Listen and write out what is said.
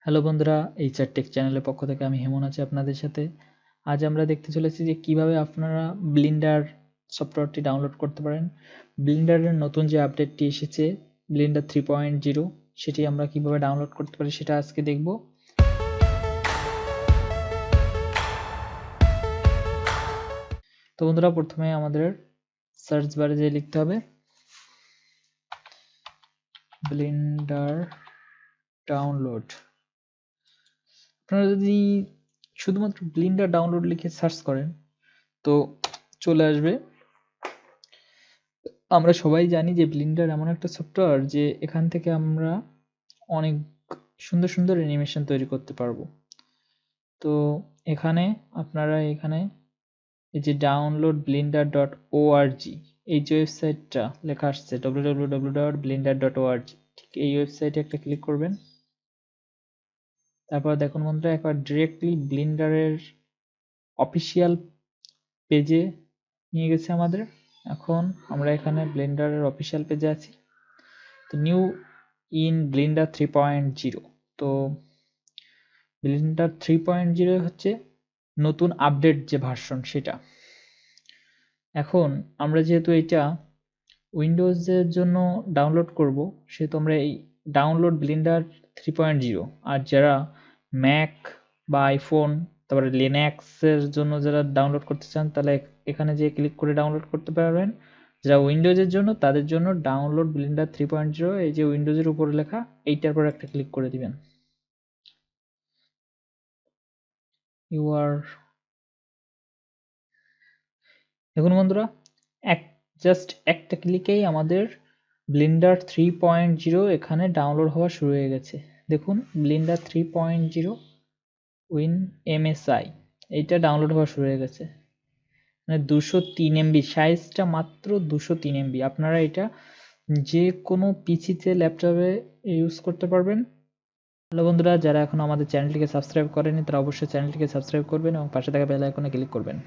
Hello বন্ধুরা, HR take চ্যানেলের পক্ষ থেকে আমি হেমন আছি আপনাদের সাথে। আজ আমরা দেখতে চলেছি যে কিভাবে আপনারা ব্লেন্ডার সফটওয়্যারটি ডাউনলোড করতে পারেন। ব্লেন্ডারের নতুন যে আপডেটটি এসেছে ব্লেন্ডার 3.0, সেটি আমরা কিভাবে ডাউনলোড করতে পারি সেটা আজকে দেখব। তো বন্ধুরা, প্রথমে আমাদের সার্চ বারে যেয়ে লিখতে হবে ব্লেন্ডার ডাউনলোড। আপনারা যদি শুধুমাত্র ব্লেন্ডার ডাউনলোড লিখে সার্চ করেন তো চলে আসবে। আমরা সবাই জানি যে ব্লেন্ডার এমন একটা সফটওয়্যার যে এখান থেকে আমরা অনেক সুন্দর সুন্দর অ্যানিমেশন তৈরি করতে পারবো। তো আপনারা এখানে এই যে ডাউনলোড blender.org, এই যে ওয়েবসাইটটা লেখা আসছে www.blender.org, ঠিক এই ওয়েবসাইটে একটা ক্লিক করবেন। তারপর দেখুন বন্ধুরা, একবার ডিরেক্টলি ব্লেন্ডারের অফিসিয়াল পেজে নিয়ে গেছে আমাদের। এখন আমরা এখানে ব্লেন্ডারের অফিসিয়াল পেজে আছি। তো নিউ ইন ব্লেন্ডার 3.0। তো ব্লেন্ডার 3.0 হচ্ছে নতুন আপডেট যে ভার্সন সেটা। এখন আমরা যেহেতু এটা উইন্ডোজের জন্য ডাউনলোড করব, সেহেতু আমরা এই ডাউনলোড ব্লেন্ডার 3.0, আর যারা ম্যাক বা আইফোন তারপরে লিনাক্সের জন্য যারা ডাউনলোড করতে চান তাহলে এখানে যে ক্লিক করে ডাউনলোড করতে পারবেন। যারা উইন্ডোজের জন্য তাদের জন্য ডাউনলোড ব্লেন্ডার 3.0, এই যে উইন্ডোজের উপরে লেখা এইটার পর একটা ক্লিক করে দিবেন। দেখুন বন্ধুরা, জাস্ট একটা ক্লিকেই আমাদের ব্লেন্ডার 3.0 এখানে ডাউনলোড হওয়া শুরু হয়ে গেছে। দেখুন ব্লেন্ডার 3.0 উইন এমএসআই এইটা ডাউনলোড হওয়া শুরু হয়ে গেছে। মানে 203 MB, সাইজটা মাত্র 203 MB। আপনারা এটা যে কোনো পিসিতে ল্যাপটপে ইউজ করতে পারবেন। হ্যালো বন্ধুরা, যারা এখন আমাদের চ্যানেলটিকে সাবস্ক্রাইব করেনি তারা অবশ্যই চ্যানেলটিকে সাবস্ক্রাইব করবেন এবং পাশে থাকা বেল আইকনে ক্লিক করবেন।